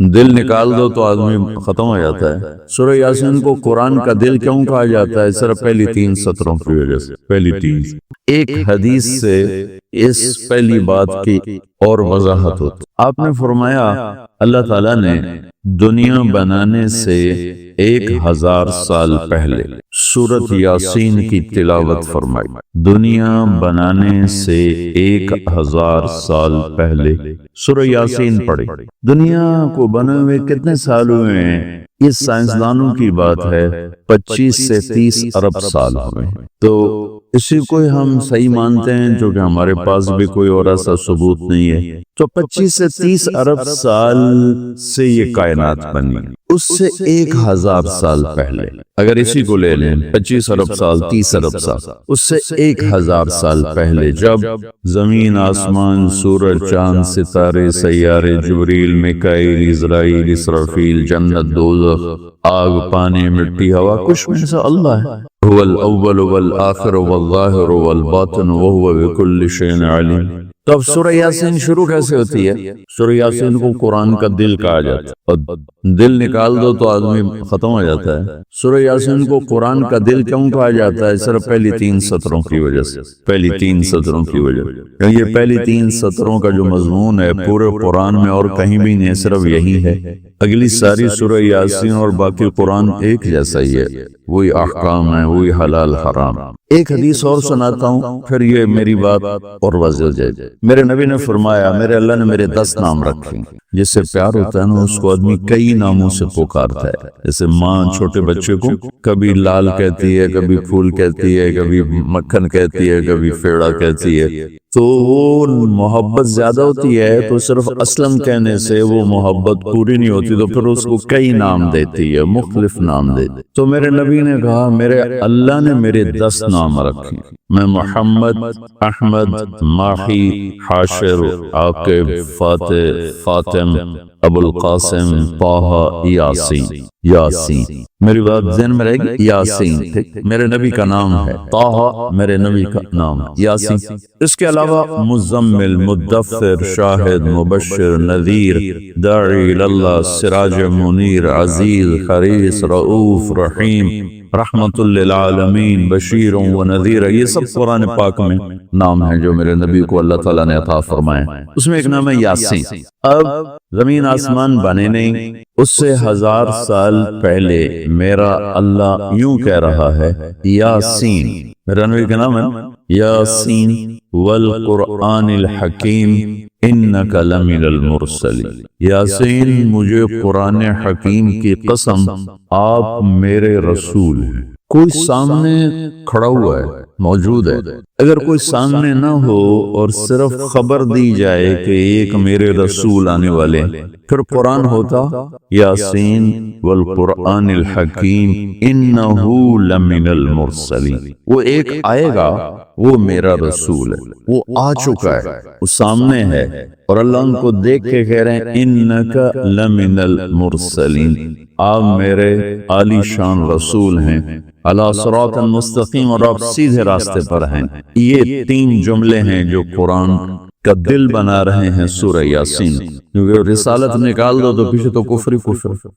دل نکال دو تو آدمی ختم ہو جاتا ہے۔ سورہ یاسین کو قرآن کا دل کیوں کہا جاتا ہے؟ صرف پہلی 3 سطروں کی وجہ سے۔ پہلی 3 ایک حدیث سے اس پہلی بات کی اور وضاحت ہوتی۔ آپ نے فرمایا اللہ تعالیٰ نے دنیا بنانے سے 1000 سال پہلے سورۃ یاسین کی تلاوت فرمائی۔ دنیا بنانے سے 1000 سال پہلے سورہ یاسین پڑھی۔ دنیا کو بنے ہوئے کتنے سال ہوئے ہیں؟ یہ سائنسدانوں کی بات ہے 25 سے 30 ارب سال ہوئے ہیں۔ تو اسی کو ہم صحیح مانتے ہیں، جو کہ ہمارے پاس بھی کوئی اور ایسا ثبوت نہیں ہے۔ تو 25 سے 30 ارب سال سے یہ کائنات بنی، اس سے 1000 سال پہلے اگر اسی کو لے لیں 25 ارب سال 30 ارب سال، اس سے 1000 سال پہلے جب زمین آسمان سورج چاند ستارے سیارے جبریل میکائیل اسرائیل اسرافیل جنت دوزخ آگ پانی مٹی ہوا کچھ میں سے اللہ ہے۔ هو الاول والآخر والظاہر والباطن وهو بكل شيء علیم۔ تو اب سورہ یاسین شروع کیسے ہوتی ہے؟ سورہ یاسین کو قرآن کا دل کہا جاتا ہے، اور دل نکال دو تو آدمی ختم ہو جاتا ہے۔ سورہ یاسین کو قرآن کا دل کیوں کہا جاتا ہے؟ صرف پہلی 3 سطروں کی وجہ سے۔ پہلی 3 سطروں کی وجہ سے، یہ پہلی 3 سطروں کا جو مضمون ہے پورے قرآن میں اور کہیں بھی نہیں، صرف یہی ہے۔ اگلی ساری سورہ یاسین اور باقی قرآن ایک جیسا ہی ہے، وہی احکام ہیں، وہی حلال حرام۔ ایک حدیث اور سناتا ہوں، پھر یہ میری بات اور واضح ہو جائے۔ میرے نبی نے فرمایا میرے اللہ نے میرے 10 نام رکھے، جس سے پیار ہوتا ہے نا اس کو آدمی کئی ناموں سے پکارتا ہے۔ جیسے ماں چھوٹے بچے کو کبھی لال کہتی ہے، کبھی پھول کہتی ہے، کبھی مکھن کہتی ہے، کبھی پیڑا کہتی ہے۔ تو وہ محبت زیادہ ہوتی ہے تو صرف اسلم کہنے سے وہ محبت پوری نہیں ہوتی، تو پھر اس کو کئی نام دیتی ہے، مختلف نام دیتی۔ تو میرے نبی نے کہا میرے اللہ نے میرے 10 نام رکھے، میں محمد، احمد، ماہی، حاشر، عاقب، فاتح، فاطم، ابو القاسم، طہ، یاسین۔ یاسین میری بات ذہن میں رہے گی، یاسین میرے نبی کا نام ہے، طہ میرے نبی کا نام ہے، یاسین۔ اس کے علاوہ مزمل، مدثر، شاہد، مبشر، نذیر، داعی اللہ، سراج منیر، عزیز، حریص، رؤوف، رحیم، رحمت للعالمین، بشیر و نذیر، یہ سب قرآن پاک میں نام ہیں جو میرے نبی کو اللہ تعالیٰ نے عطا فرمائے۔ اس میں ایک نام ہے یاسین۔ اب زمین آسمان بنے نہیں، اس سے 1000 سال پہلے میرا اللہ یوں کہہ رہا ہے یاسین، میرا نبی کا نام ہے یاسین والقرآن الحکیم انک لمن المرسلین۔ یاسین مجھے قرآن حکیم کی قسم آپ میرے رسول ہیں۔ کوئی سامنے کھڑا ہوا ہے، موجود ہے، اگر کوئی سامنے نہ ہو اور صرف خبر دی جائے کہ ایک میرے رسول آنے والے، پھر قرآن ہوتا یاسین والقرآن الحکیم انہ لمن المرسلین۔ وہ ایک آئے گا، وہ میرا رسول ہے، وہ آ چکا ہے، وہ سامنے ہے، اور اللہ ان کو دیکھ کے کہہ رہے ہیں انک لمن المرسلین، آپ میرے عالی شان رسول ہیں، علی صراط مستقیم، اور آپ سیدھے راستے پر ہیں۔ یہ 3 جملے ہیں جو قرآن کا دل بنا رہے ہیں سورہ یاسین، کیونکہ رسالت نکال دو تو پیچھے تو کفر ہی کفر۔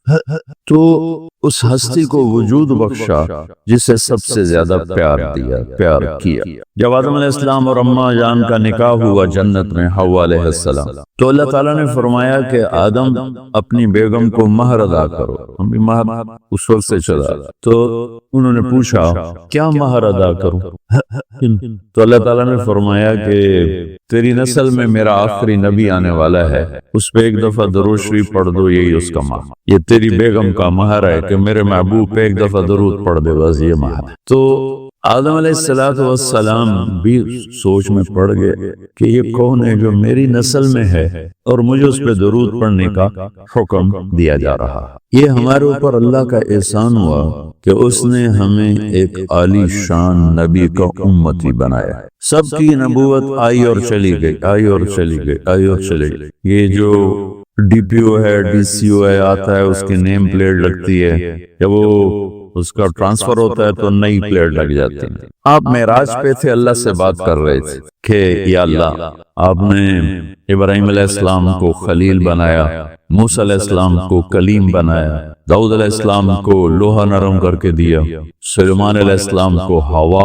تو اس ہستی کو وجود بخشا جسے سب سے زیادہ پیار دیا، پیار کیا۔ جب آدم علیہ السلام اور اماں جان کا نکاح ہوا جنت میں حوا علیہ السلام، تو اللہ تعالیٰ نے فرمایا کہ آدم اپنی بیگم کو مہر ادا کرو۔ مہر اس وقت سے چلا، تو انہوں نے پوچھا کیا مہر ادا کروں؟ تو اللہ تعالیٰ نے فرمایا کہ تیری نسل میں میرا آخری نبی آنے والا ہے، اس پہ ایک دفعہ درود شریف پڑھ دو، یہی اس کا مہر۔ یہ تیری بیگم کا مہر ہے کہ میرے محبوب پہ ایک دفعہ درود پڑھ دے، بس یہ مہر ہے۔ تو آدم علیہ السلام بھی سوچ میں پڑ گئے کہ یہ کون ہے جو میری نسل میں ہے اور مجھے اس پہ درود پڑھنے کا حکم دیا جا رہا ہے۔ یہ ہمارے اوپر اللہ کا احسان ہوا کہ اس نے ہمیں ایک عالی شان نبی کا امتی بنایا۔ سب کی نبوت آئی اور چلی گئی، آئی اور چلی گئی، آئی اور چلی گئی۔ یہ جو ڈی پی او ہے، ڈی سی او ہے، آتا ہے، اس کی نیم پلیٹ لگتی ہے، جب وہ اس کا ٹرانسفر ہوتا ہے تو نئی پلیٹ لگ جاتی ہے۔ آپ معراج پہ تھے، اللہ سے بات کر رہے تھے کہ یا اللہ، آپ نے ابراہیم علیہ السلام کو خلیل بنایا، موسیٰ علیہ السلام کو کلیم بنایا، داؤد علیہ السلام کو لوہا نرم کر کے دیا، سلیمان علیہ السلام کو ہوا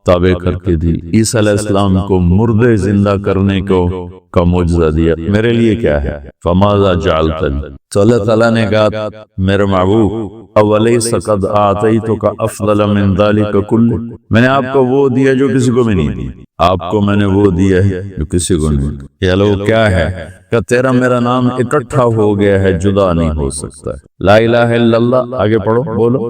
تابع کر کے دی، عیسیٰ علیہ السلام کو مردے زندہ کرنے کا معجزہ دیا۔ میرے لیے کیا ہے؟ فماذا جعلتنی، تو اللہ تعالیٰ نے کہا میرے محبوب اولیس قد آتیتک افضل من ذلک کلہ، میں نے آپ کو وہ دیا جو کسی کو بھی نہیں دی، آپ کو میں نے وہ دیا ہے جو کسی کو نہیں دی۔ یہ لوگ کیا ہے کہ تیرا میرا نام اکٹھا ہو گیا ہے، جدا نہیں ہو سکتا ہے۔ لا الہ الا اللہ، آگے پڑھو بولو،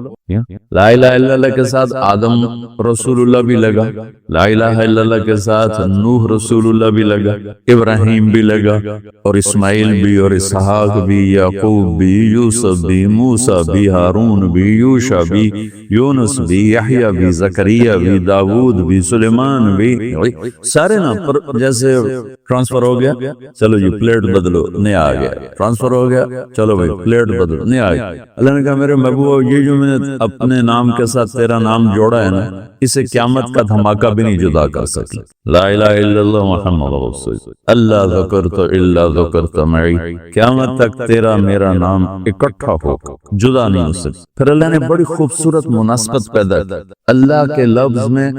لا الہ الا اللہ کے ساتھ آدم رسول اللہ بھی لگا، لا الہ الا اللہ کے ساتھ نوح رسول اللہ بھی لگا، ابراہیم بھی لگا، اور اسماعیل بھی، اور اسحاق بھی، یعقوب بھی، یوسف بھی، موسیٰ بھی، ہارون بھی، یوشع بھی، یونس بھی، یحییٰ بھی، زکریا بھی، داؤد بھی، سلیمان بھی، سارے نا پر جیسے ٹرانسفر ہو گیا، چلو جی پلیٹ بدلو، نیا آ گیا، ٹرانسفر ہو گیا، چلو بھائی پلیٹ بدلو، نیا آ گیا۔ اللہ نے کہا میرے محبوب یہ جو میں نے اپنے نام کے ساتھ تیرا نام جوڑا ہے نا، اسے قیامت کا دھماکہ بھی نہیں جدا کر سکے۔ لا الہ الا اللہ محمد رسول اللہ ذکرت الا ذکرت معی، قیامت تک تیرا میرا نام اکٹھا ہو جدا نہیں ہو سکتا۔ پھر اللہ نے بڑی خوبصورت مناسبت پیدا کی، اللہ کے لفظ میں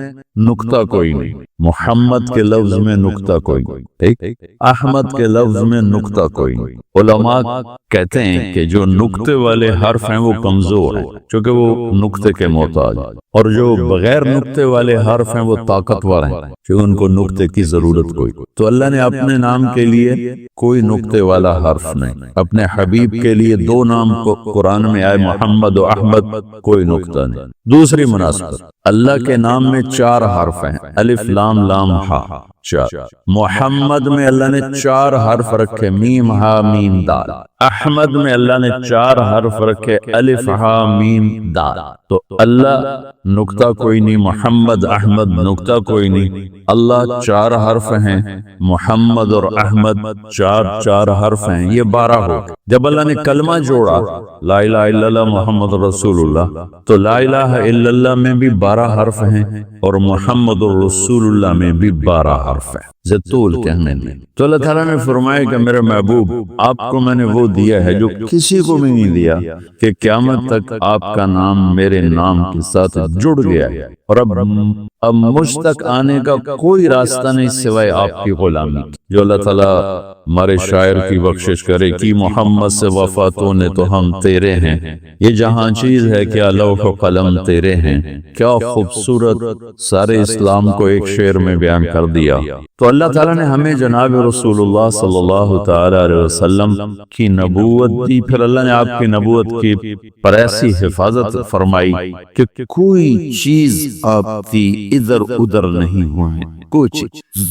نقطہ کوئی نہیں، محمد کے لفظ میں نقطہ کوئی نہیں، ٹھیک، احمد کے لفظ میں نقطہ کوئی نہیں۔ علماء کہتے ہیں کہ جو نقطے والے حرف ہیں وہ کمزور ہیں چونکہ وہ نقطے کے محتاج، اور جو بغیر نقطے والے حرف ہیں وہ طاقتور ہیں کہ ان کو نقطے کی ضرورت کوئی۔ تو اللہ نے اپنے نام کے لیے کوئی نقطے والا حرف نہیں، اپنے حبیب کے لیے دو نام کو قرآن میں آئے محمد و احمد، کوئی نقطہ نہیں۔ دوسری مناسبت، اللہ کے نام میں 4 حرف ہیں، الف لام لام ہا، 4۔ محمد میں اللہ نے 4 حرف رکھے، میم ہا میم دال۔ احمد میں اللہ نے 4 حرف رکھے، الف ہا میم دال۔ تو اللہ نقطہ کوئی نہیں، محمد احمد نقطہ کوئی نہیں، اللہ 4 حرف ہیں، محمد اور احمد 4 حرف ہیں، یہ 12 ہو۔ جب اللہ نے کلمہ جوڑا لا الہ الا اللہ محمد رسول اللہ، تو لا الہ الا اللہ میں بھی 12 حرف ہیں اور محمد رسول اللہ میں بھی 12 حرف ہیں، زطول کہنے میں۔ تو اللہ تعالیٰ نے فرمایا کہ میرے محبوب آپ کو میں نے وہ دیا ہے جو کسی کو بھی نہیں دیا، کہ قیامت تک آپ کا نام میرے نام کے ساتھ جڑ گیا ہے، اور اب مجھ تک آنے کا کوئی راستہ نہیں سوائے آپ کی غلامی۔ جو اللہ تعالیٰ ہمارے شاعر کی بخشش کرے کہ محمد سے وفاتوں نے تو ہم تیرے ہیں، یہ جہاں چیز ہے کیا لوح و قلم تیرے ہیں، کیا خوبصورت سارے اسلام کو ایک شعر میں بیان کر دیا۔ تو اللہ تعالیٰ نے ہمیں جناب رسول اللہ صلی اللہ تعالی علیہ وسلم کی نبوت دی، پھر اللہ نے آپ کی نبوت کی پر ایسی حفاظت فرمائی کہ کوئی چیز آپ کی ادھر ادھر نہیں ہوئے، کچھ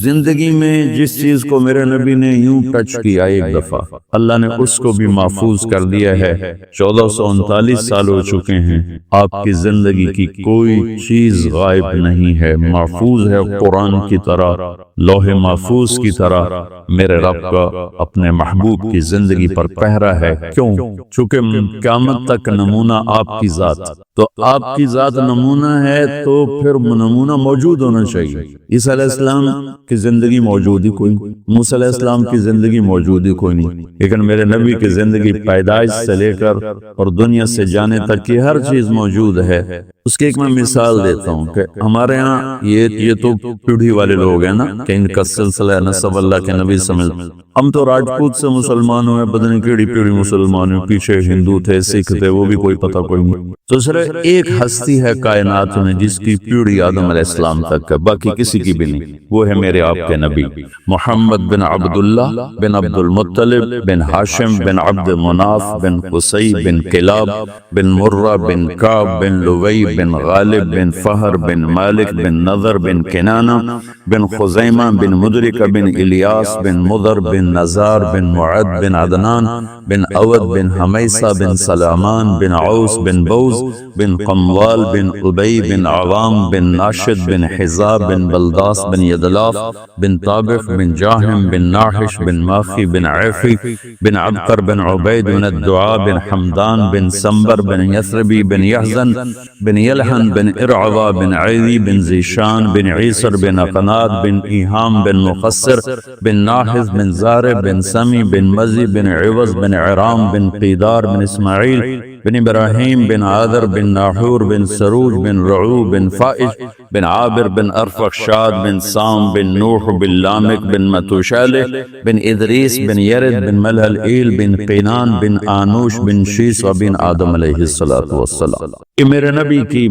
زندگی میں جس چیز کو میرے نبی نے یوں ٹچ کیا ایک دفعہ، اللہ نے اس کو بھی محفوظ کر دیا ہے۔ 1439 سال ہو چکے ہیں، آپ کی زندگی کی کوئی چیز غائب نہیں ہے، محفوظ ہے، قرآن کی طرح، لوح محفوظ کی طرح میرے رب کا اپنے محبوب کی زندگی پر پہرا ہے۔ کیوں؟ چونکہ قیامت تک نمونہ آپ کی ذات، تو آپ کی ذات نمونہ ہے تو پھر نمونہ موجود ہونا چاہیے۔ عیسیٰ علیہ السلام کی زندگی موجود ہی کوئی نہیں، موسیٰ علیہ السلام کی زندگی موجود ہی کوئی نہیں، لیکن میرے نبی کی زندگی پیدائش سے لے کر اور دنیا سے جانے تک کی ہر چیز موجود ہے۔ اس کی ایک میں مثال دیتا ہوں کہ ہمارے ہاں یہ تو پیڑھی والے لوگ ہیں نا کہ ان کا سلسلہ نسب اللہ کے نبی سمجھ، ہم تو راجپوت سے مسلمان ہوئے، پتہ نہیں کیڑی پیڑھی مسلمان ہوئے، پیچھے ہندو تھے، سکھ تھے، وہ بھی کوئی پتہ کوئی نہیں۔ تو صرف ایک ہستی ہے کائنات میں جس کی پیڑھی آدم علیہ السلام تک ہے، باقی کسی کی بھی نہیں، وہ ہے میرے آپ کے نبی محمد بن عبداللہ بن عبد المطلب بن ہاشم بن عبد مناف بن قصی بن کلاب بن مرہ بن کعب بن لوی بن غالب بن فہر بن مالک بن نضر بن کنانہ بن خزیمہ بن مدرکہ بن الیاس بن مضر بن نزار بن معد بن عدنان بن اود بن حمیسہ بن سلامان بن عوس بن بوز بن قموال بن ابی بن عوام بن ناشد بن حزاب بن بلداس بن يدلاف بن طابف بن جاهم بن ناحش بن ماخي بن عيفي بن عبقر بن عبيد بن الدعاء بن حمدان بن سنبر بن يثربي بن يحزن بن يلحن بن إرعوى بن عيدي بن زيشان بن عيسر بن أقناد بن إيهام بن مخسر بن ناحز بن زارب بن سمي بن مزي بن عوض بن عرام بن قيدار بن إسماعيل بن إبراهيم بن عاذر بن ناحور بن سروج بن رعو بن فائج بن عابر بن أرفخشاد بن سام بن نوح بن لامك بن متوشالة بن إدريس بن يرد بن ملهلئيل بن قينان بن آنوش بن شيس وبن آدم علیہ الصلوۃ والسلام. کہ میرے نبی کی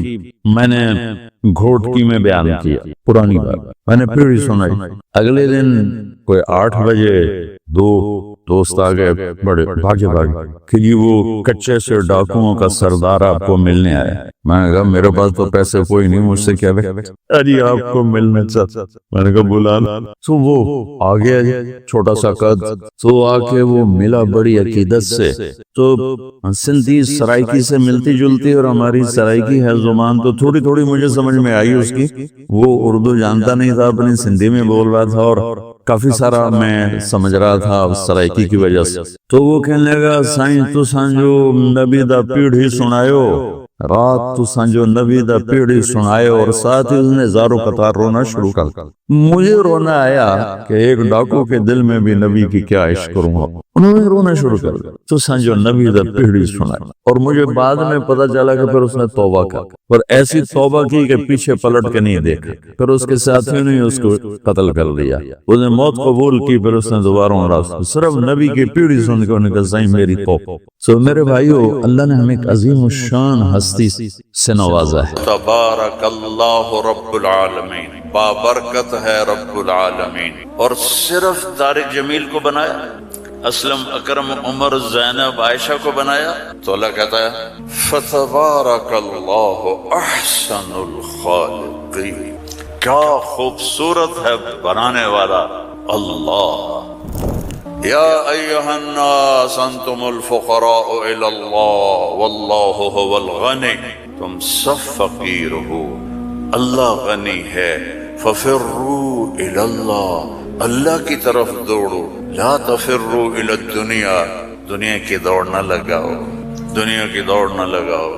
میں نے گھوٹکی میں بیان کیا پرانی بات، میں نے پھر سنائی. اگلے دن کوئی 8 بجے دو دوست آ گئے بڑے بھاگے کہ جی وہ کچے سے ڈاکوؤں کا سردار آپ کو ملنے آیا. میں نے کہا میرے پاس تو پیسے کوئی نہیں، مجھ سے کیا ارے آپ کو ملنے چاہتا. میں نے کہا بلا. تو وہ آ گیا چھوٹا سا قد، تو آ کے وہ ملا بڑی عقیدت سے. تو سندھی سرائکی سے ملتی جلتی اور ہماری سرائکی ہے زبان تو تھوڑی تھوڑی مجھے سمجھ میں آئی اس کی. وہ اردو جانتا نہیں تھا، اپنی سندھی میں بول رہا تھا اور کافی سارا میں سمجھ رہا تھا سرائکی کی وجہ سے. تو وہ کہنے لگا سائیں تو سانجو نبی دا پیڑھی سنایو، رات تو سانجو نبی دا پیڑھی سنایو. اور ساتھ ہی اس نے زارو قطار رونا شروع کر. مجھے رونا آیا کہ ایک ڈاکو کے دل میں بھی نبی کی کیا عشق کروں گا. انہوں نے رونا شروع کر دیا تو سانجو نبی دا پیڑھی سنایا. اور مجھے بعد میں پتا چلا کہ پھر اس نے توبہ کر، اور ایسی توبہ کی کہ پیچھے پلٹ کے نہیں دیکھا. پھر اس کے ساتھیوں نے اس کو قتل کر دیا. اس نے موت قبول کی، پھر اس نے دوبارہ عمرہ صرف نبی کی پیڑھی سن کے انہوں نے کہا سائیں میری توبہ. سو میرے بھائیو، اللہ نے ہمیں ایک عظیم الشان ہستی سے نوازا ہے. تبارک اللہ رب العالمین، بابرکت ہے رب العالمین. اور صرف طارق جمیل کو بنایا، اسلم اکرم عمر زینب عائشہ کو بنایا. تو اللہ کہتا ہے فتبارک اللہ احسن الخالقین. کیا خوبصورت ہے بنانے والا اللہ. یا ایہا الناس انتم الفقراء الی اللہ واللہ هو الغنی. تم سب فقیر ہو، اللہ غنی ہے. ففروا الی اللہ، اللہ کی طرف دوڑو. لا تفروا الی الدنیا، دنیا کی دوڑ نہ لگاؤ، دنیا کی دوڑ نہ لگاؤ.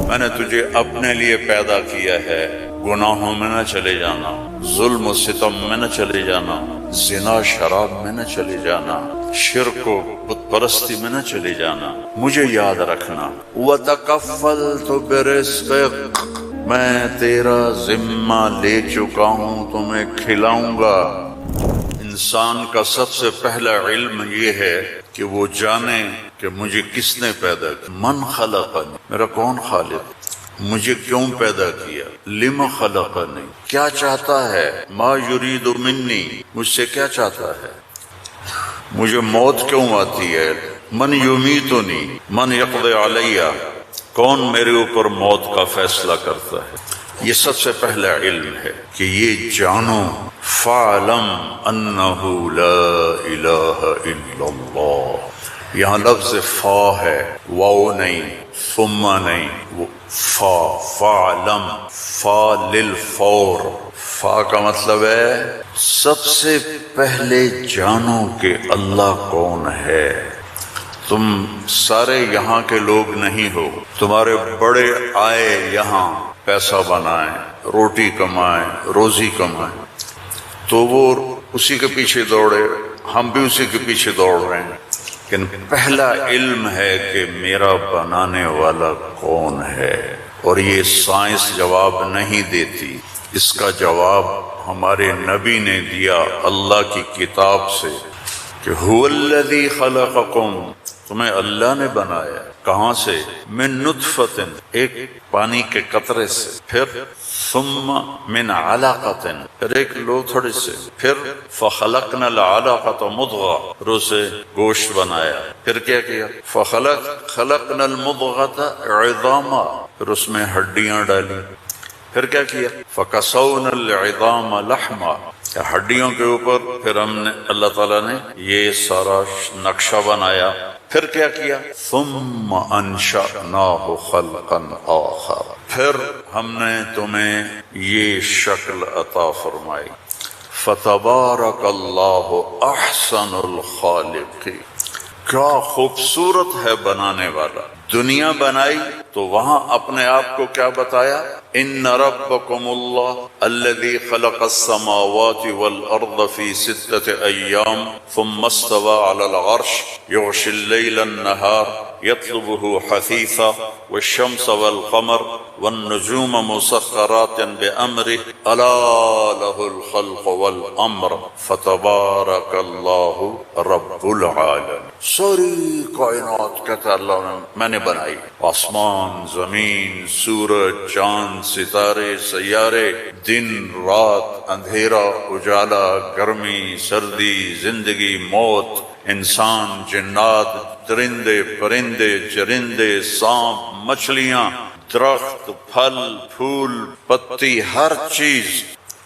میں نے تجھے اپنے لیے پیدا کیا ہے، گناہوں میں نہ چلے جانا، ظلم و ستم میں نہ چلے جانا، زنا شراب میں نہ چلے جانا، شرک و بت پرستی میں نہ چلے جانا. مجھے یاد رکھنا. وَتَكَفَّلْتُ بِرِزْقِكَ، میں تیرا ذمہ لے چکا ہوں، تمہیں کھلاؤں گا. انسان کا سب سے پہلا علم یہ ہے کہ وہ جانے کہ مجھے کس نے پیدا کیا. من خلقنی، میرا کون خالق، مجھے کیوں پیدا کیا. لم خلقنی، کیا چاہتا ہے. ما یرید منی، مجھ سے کیا چاہتا ہے. مجھے موت کیوں آتی ہے. من یمیتنی، من یقضی علیہ، کون میرے اوپر موت کا فیصلہ کرتا ہے. یہ سب سے پہلا علم ہے کہ یہ جانو. فَعْلَمْ أَنَّهُ لَا إِلَهَ إِلَّا اللَّهُ. یہاں لفظ فا ہے، واو نہیں، ثم نہیں، فا. فَعْلَمْ، فا للفور. فا کا مطلب ہے سب سے پہلے جانو کہ اللہ کون ہے. تم سارے یہاں کے لوگ نہیں ہو. تمہارے بڑے آئے یہاں پیسہ بنائیں، روٹی کمائیں، روزی کمائیں، تو وہ اسی کے پیچھے دوڑے، ہم بھی اسی کے پیچھے دوڑ رہے ہیں. لیکن پہلا علم ہے کہ میرا بنانے والا کون ہے. اور یہ سائنس جواب نہیں دیتی، اس کا جواب ہمارے نبی نے دیا اللہ کی کتاب سے کہ هو الذی خلقکم، تمہیں اللہ نے بنایا. کہاں سے؟ من نطفۃ، ایک پانی کے قطرے سے، پھر ثم من علقۃ، پھر ایک لوتھڑے سے، پھر فخلقنا العلقۃ مضغۃ، رو سے گوشت بنایا. پھر کیا کیا؟ خلقنا المضغۃ عظاما، پھر اس میں ہڈیاں ڈالی. پھر کیا کیا؟ فکسونا العظام لحما، ہڈیوں کے اوپر پھر ہم نے اللہ تعالیٰ نے یہ سارا نقشہ بنایا. پھر کیا کیا؟ ثم انشأناہ خلقا آخر، پھر ہم نے تمہیں یہ شکل عطا فرمائی. فتبارک اللہ احسن الخالقین، کیا خوبصورت ہے بنانے والا۔ دنیا بنائی تو وہاں اپنے آپ کو کیا بتایا؟ ان ربکم اللہ الذی خلق السماوات والارض فی 6 ایام ثم استوى على العرش یغشی اللیل النہار یطلبہ حثیثا والشمس والقمر والنجوم مسخرات بأمرہ الا لہ الخلق والامر فتبارک اللہ رب العالمین۔ ساری کائنات کہتا اللہ نے میں نے بنائی، آسمان، زمین، سورج، چاند، ستارے، سیارے، دن، رات، اندھیرا، اجالا، گرمی، سردی، زندگی، موت، انسان، جنات، درندے، پرندے، چرندے، سانپ، مچھلیاں، درخت، پھل، پھول، پتی، ہر چیز،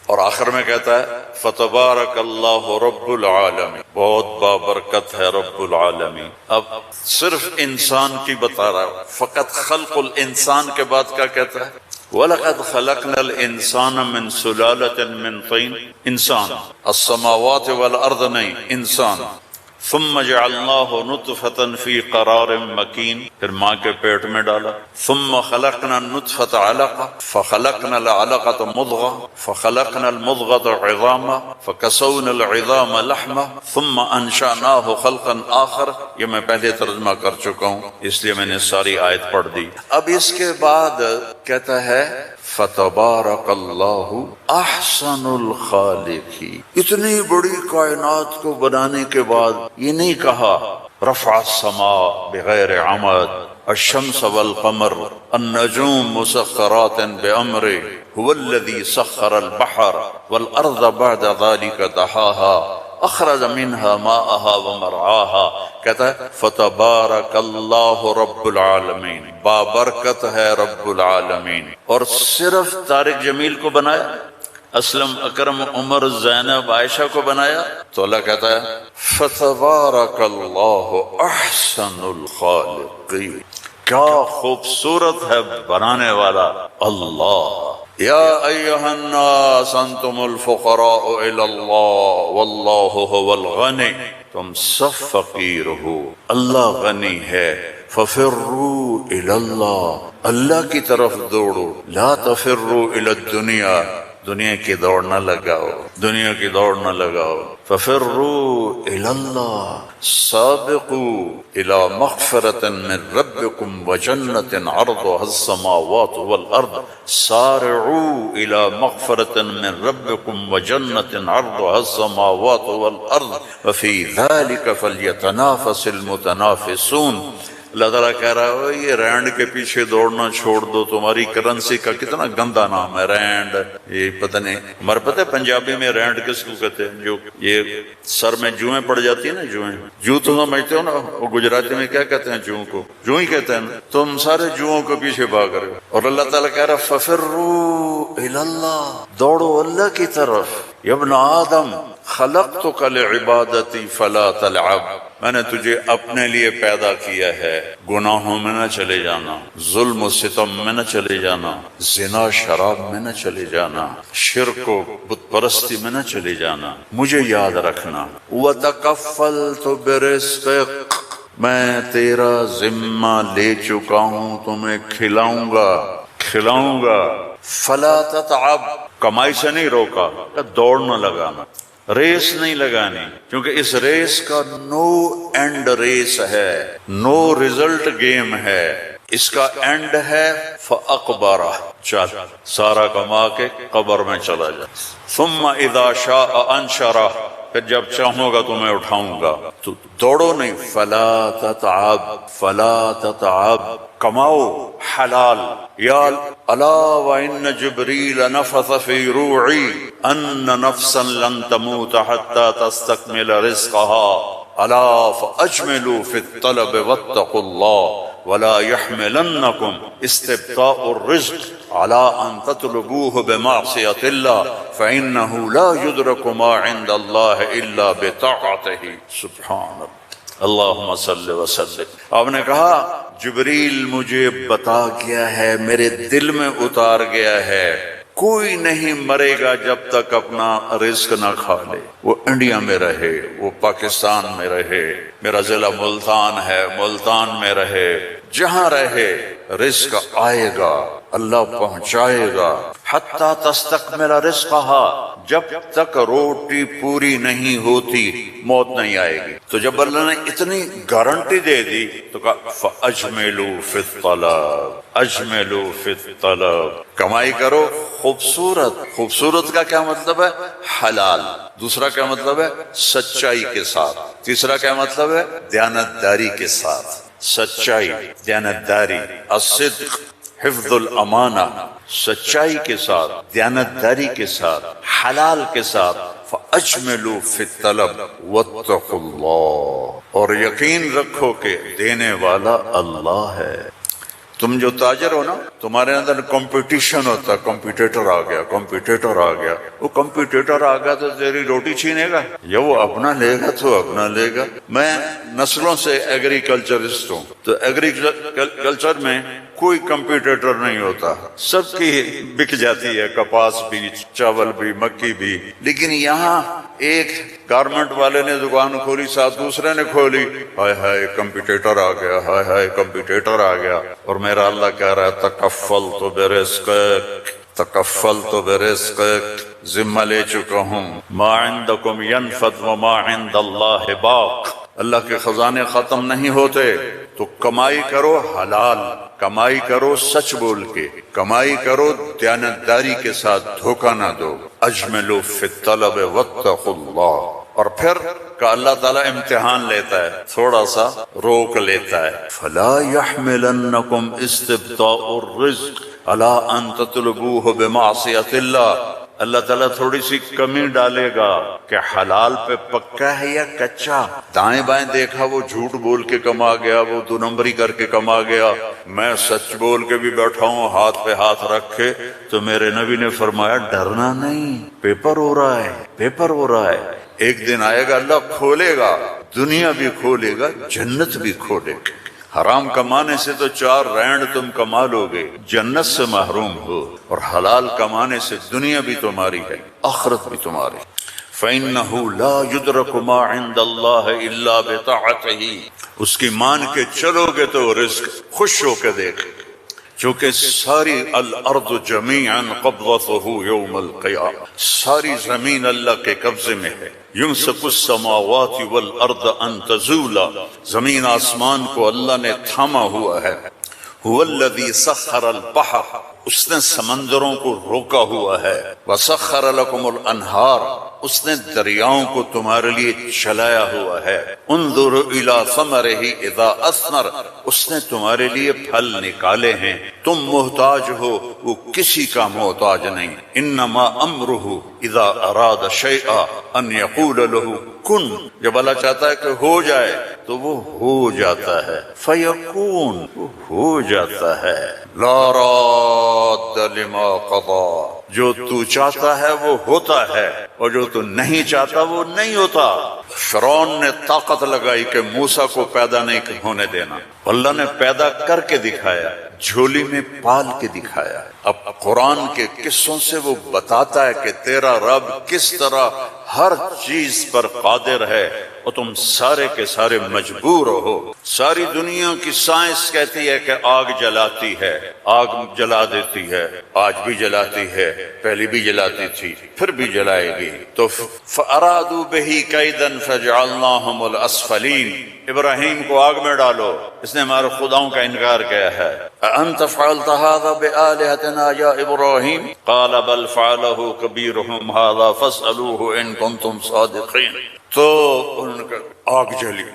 اور آخر میں کہتا ہے فتبارک اللہ رب العالمین، بہت بابرکت ہے رب العالمین۔ اب صرف انسان کی بتا رہا، فقط خلق الانسان کے بعد کیا کہتا ہے؟ وَلَقَدْ خَلَقْنَا الْإِنسَانَ مِنْ سُلَالَةٍ مِنْ طِينٍ، انسان، السماوات والارض نہیں، انسان، ثم جعلناه نطفة في قرار مكين، پھر ماں کے پیٹ میں ڈالا، ثم خلقنا النطفة علقة فخلقنا العلقة مضغة فخلقنا المضغة عظاما فكسونا العظام لحما ثم انشأناه خلقا آخر۔ یہ میں پہلے ترجمہ کر چکا ہوں اس لیے میں نے ساری آیت پڑھ دی۔ اب اس کے بعد کہتا ہے فتبارک اللہ احسن الخالقین۔ اتنی بڑی کائنات کو بنانے کے بعد یہ نہیں کہا رفع السماء بغیر عمد، الشمس والقمر، النجوم مسخرات بأمره، هو الذي سخر البحر والأرض بعد ذلك دحاها اخرج منها ماءها ومرعاها۔ کہتا ہے فتبارک اللہ رب العالمین، بابرکت ہے رب العالمین۔ اور صرف طارق جمیل کو بنایا، اسلم، اکرم، عمر، زینب، عائشہ کو بنایا تو اللہ کہتا ہے فتبارک اللہ احسن الخالقین، کیا خوبصورت ہے بنانے والا اللہ۔ یا ایہا الناس انتم الفقراء الی اللہ واللہ هو الغنی، تم سب فقیر ہو، اللہ غنی ہے، ففروا الی اللہ، اللہ کی طرف دوڑو، لا تفروا الی الدنیا، دنیا کی دوڑ نہ لگاؤ، دنیا کی دوڑ نہ لگاؤ، ففروا الی اللہ، سابقوا الی مغفرۃ من ربکم وجنۃ عرضها السماوات والارض، سارعوا الی مغفرۃ من ربکم وجنۃ عرضها السماوات والارض وفی ذلک فلیتنافس المتنافسون۔ اللہ تعالیٰ کہہ رہا ہے یہ رینڈ کے پیچھے دوڑنا چھوڑ دو، تمہاری کرنسی کا کتنا گندا نام ہے رینڈ، یہ پتہ نہیں ہمارے پتہ ہے پنجابی میں رینڈ کس کو کہتے ہیں؟ جو یہ سر میں جوئیں پڑ جاتی ہیں نا، جوئیں، جو تو سمجھتے ہو نا، وہ گجراتی میں کیا کہتے ہیں؟ جوؤں کو جو ہی کہتے ہیں، تم سارے جوؤں کے پیچھے بھاگ رہے ہو۔ اور اللہ تعالیٰ کہہ رہا ہے ففروا الی اللہ، دوڑو اللہ کی طرف۔ یا ابن آدم خلقتک لعبادتی فلا تلعب، میں نے تجھے اپنے لیے پیدا کیا ہے، گناہوں میں نہ چلے جانا، ظلم و ستم میں نہ چلے جانا، زنا شراب میں نہ چلے جانا، شرک و بت پرستی میں نہ چلے جانا، مجھے یاد رکھنا۔ وَتَكَفَّلْتُ بِرِزْقِكَ، میں تیرا ذمہ لے چکا ہوں، تمہیں کھلاؤں گا۔ فَلَا تَتْعَبْ، کمائی سے نہیں روکا، دوڑ نہ لگانا، ریس نہیں لگانی، کیونکہ اس ریس کا نو اینڈ ریس ہے، نو ریزلٹ گیم ہے، اس کا اینڈ ہے فَأَقْبَرَ، چل سارا کما کے قبر میں چلا جا، ثُمَّ إِذَا شَاءَ أَنشَرَ، پھر جب چاہوں گا تمہیں اٹھاؤں گا، تو دوڑو نہیں، فَلَا تَتْعَبْ، کماؤ حلال۔ یا الا وَإِنَّ جِبْرِيلَ نَفَثَ فِي رُوعِي أَنَّ نَفْسًا لَن تَمُوتَ حَتَّى تَسْتَكْمِلَ رِزْقَهَا أَلَا فَأَجْمِلُوا فِي الطَّلَبِ وَاتَّقُوا اللَّهَ وَلَا يَحْمِلَنَّكُمْ اسْتِبْطَاءُ الرِّزْقِ عَلَىٰ أَن تَطْلُبُوهُ بِمَعْصِيَةِ اللَّهِ فَإِنَّهُ لَا يُدْرَكُ مَا عِندَ اللَّهِ إِلَّا بِطَاعَتِهِ۔ سبحان اللہ، اللہم صلی وسلم۔ آپ نے کہا جبریل مجھے بتا گیا ہے، میرے دل میں اتار گیا ہے کوئی نہیں مرے گا جب تک اپنا رزق نہ کھا لے. وہ انڈیا میں رہے، وہ پاکستان میں رہے، میرا ضلع ملتان ہے، ملتان میں رہے، جہاں رہے رزق آئے گا، اللہ پہنچائے گا. حتی تستکمل رزقہا، جب تک روٹی پوری نہیں ہوتی موت نہیں آئے گی. تو جب اللہ نے اتنی گارنٹی دے دی تو کہا فَأَجْمِلُوا فِي الطَّلَبِ، اجملوا فی الطلب، کمائی کرو خوبصورت. خوبصورت کا کیا مطلب ہے؟ حلال. دوسرا کیا مطلب ہے؟ سچائی کے ساتھ. تیسرا کیا مطلب ہے؟ دیانتداری کے ساتھ. سچائی، دیانتداری، الصدق، حفظ الامانہ، سچائی کے ساتھ، دیانتداری کے ساتھ، حلال کے ساتھ. فَأَجْمِلُوا فِي الطَّلَبِ وَاتَّقُوا اللَّهَ، اور یقین رکھو کہ دینے والا اللہ ہے. تم جو تاجر ہو نا، تمہارے اندر کمپٹیشن ہوتا ہے، کمپیٹیٹر آ گیا، کمپیٹیٹر آ گیا. وہ کمپیٹیٹر آ گیا تو تیری روٹی چھینے گا یا وہ اپنا لے گا تو اپنا لے گا. میں نسلوں سے ایگریکلچرسٹ ہوں، تو ایگریکلچر میں کوئی کمپیٹیٹر نہیں ہوتا، سب کی بک جاتی ہے، کپاس بھی، چاول بھی، مکی بھی. لیکن یہاں ایک گارمنٹ والے نے دکان کھولی، ساتھ دوسرے نے کھولی، ہائے ہائے کمپیٹیٹر آ گیا، ہائے ہائے کمپیٹیٹر آ گیا. اور میرا اللہ کہہ رہا ہے تکفلت برزقک، تکفلت برزقک، ذمہ لے چکا ہوں. ما عندکم ینفد وما عند اللہ باق، اللہ کے خزانے ختم نہیں ہوتے. تو کمائی کرو حلال، کمائی کرو سچ بول کے، کمائی کرو دیانتداری کے ساتھ، دھوکہ نہ دو. اجملوا فی الطلب واتقوا اللہ. اور پھر کہ اللہ تعالیٰ امتحان لیتا ہے، تھوڑا سا روک لیتا ہے. فلا يحملنکم استبطاء الرزق علی ان تطلبوہ بمعصیت اللہ. اللہ تعالیٰ تھوڑی سی کمی ڈالے گا کہ حلال پہ پکا ہے یا کچا. دائیں بائیں دیکھا وہ جھوٹ بول کے کما گیا، وہ دو نمبری کر کے کما گیا، میں سچ بول کے بھی بیٹھا ہوں ہاتھ پہ ہاتھ رکھ کے. تو میرے نبی نے فرمایا ڈرنا نہیں، پیپر ہو رہا ہے، پیپر ہو رہا ہے. ایک دن آئے گا اللہ کھولے گا، دنیا بھی کھولے گا، جنت بھی کھولے گا. حرام کمانے سے تو 4 رینڈ تم کما لو گے، جنت سے محروم ہو. اور حلال کمانے سے دنیا بھی تمہاری ہے، آخرت بھی تمہاری. فَإِنَّهُ لَا يُدْرَكُ مَا عِنْدَ اللَّهِ إِلَّا بِطَاعَتِهِ. اس کی مان کے چلو گے تو رزق خوش ہو کے دیکھ، چونکہ ساری الارض جمیعا قبضته یوم القیامہ، ساری زمین اللہ کے قبضے میں ہے. یمسک السماوات والارض ان تزولا، زمین آسمان کو اللہ نے تھاما ہوا ہے. هو الذی سخر البحر، اس نے سمندروں کو روکا ہوا ہے. وسخر لکم الانہار، اس نے دریاؤں کو تمہارے لیے چلایا ہوا ہے. انظر الی ثمرہ اذا اثمر، اس نے تمہارے لیے پھل نکالے ہیں. تم محتاج ہو، وہ کسی کا محتاج نہیں. انما امرہ اذا اراد شیئا ان یقول له کن، جب اللہ چاہتا ہے کہ ہو جائے تو وہ ہو جاتا ہے. فیکون، وہ ہو جاتا ہے. لا راد لما قضا، جو تو چاہتا ہے وہ ہوتا ہے، اور جو تو نہیں چاہتا وہ نہیں ہوتا. فرعون نے طاقت لگائی کہ موسیٰ کو پیدا نہیں ہونے دینا، اللہ نے پیدا کر کے دکھایا، جھولی میں پال کے دکھایا. اب قرآن کے قصوں سے وہ بتاتا ہے کہ تیرا رب کس طرح ہر چیز پر قادر ہے، اور تم سارے کے سارے مجبور ہو. ساری دنیا کی سائنس کہتی ہے کہ آگ جلاتی ہے، آگ جلا دیتی ہے، آج بھی جلاتی ہے، پہلے بھی جلاتی تھی، پھر بھی جلائے گی. تو فَأَرَادُوا بِهِ كَيْدًا فَجَعَلْنَاهُمُ الْأَسْفَلِينَ، ابراہیم کو آگ میں ڈالو، اس نے ہمارے خداؤں کا انکار کیا ہے. أَأَنْتَ فَعَلْتَ هَذَا بِآلِهَتِنَا يَا إِبْرَاهِيمُ قَالَ بَلْ فَعَلَهُ كَبِيرُهُمْ هَذَا فَاسْأَلُوهُ إِن كُنتُمْ صَادِقِينَ. تو ان کا آگ جلی.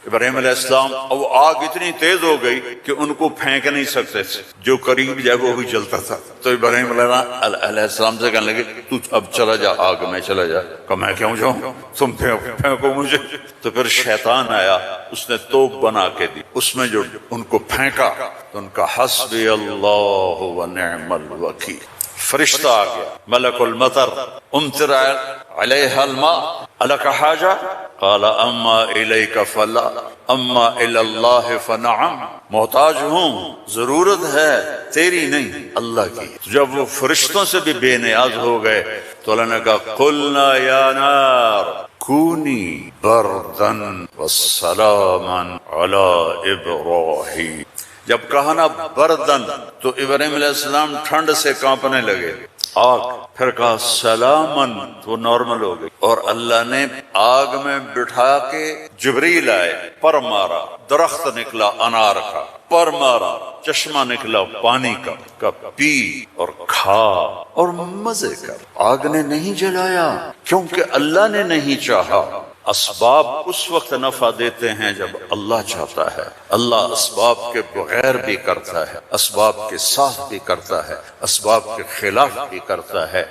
ابراہیم علیہ السلام، اور وہ آگ اتنی تیز ہو گئی کہ ان کو پھینک نہیں سکتے تھے، جو قریب جائے وہ بھی جلتا تھا. تو ابراہیم علیہ السلام سے کہنے لگے تو اب چلا جا، آگ میں چلا جا. کہ میں کیوں جاؤں، تم پھینکو مجھے. تو پھر شیطان آیا، اس نے توپ بنا کے دی، اس میں جو ان کو پھینکا تو ان کا حسبی اللہ و نعم الوکیل. فرشتہ آ گیا، ملک المطر، امطر علیہ الماء، الک حاجہ، قال اما الیک فلا اما الی اللہ فنعم، محتاج ہوں، ضرورت ہے تیری نہیں اللہ کی۔ جب وہ فرشتوں سے بھی بے نیاز ہو گئے تو اللہ نے کہا قلنا یا نار کونی بردن وسلاما علی ابراہیم۔ جب کہا نا بردن تو ابراہیم علیہ السلام ٹھنڈ سے کانپنے لگے، آگ، پھر کہا سلامن تو نارمل ہو گئی، اور اللہ نے آگ میں بٹھا کے جبریل آئے، پر مارا، درخت نکلا انار کا، پر مارا، چشمہ نکلا پانی کا پی اور کھا اور مزے کر۔ آگ نے نہیں جلایا کیونکہ اللہ نے نہیں چاہا۔ اسباب اس وقت نفع دیتے ہیں جب اللہ چاہتا ہے۔ اللہ اسباب کے بغیر بھی کرتا ہے، اسباب کے ساتھ بھی کرتا ہے، اسباب کے خلاف بھی کرتا ہے۔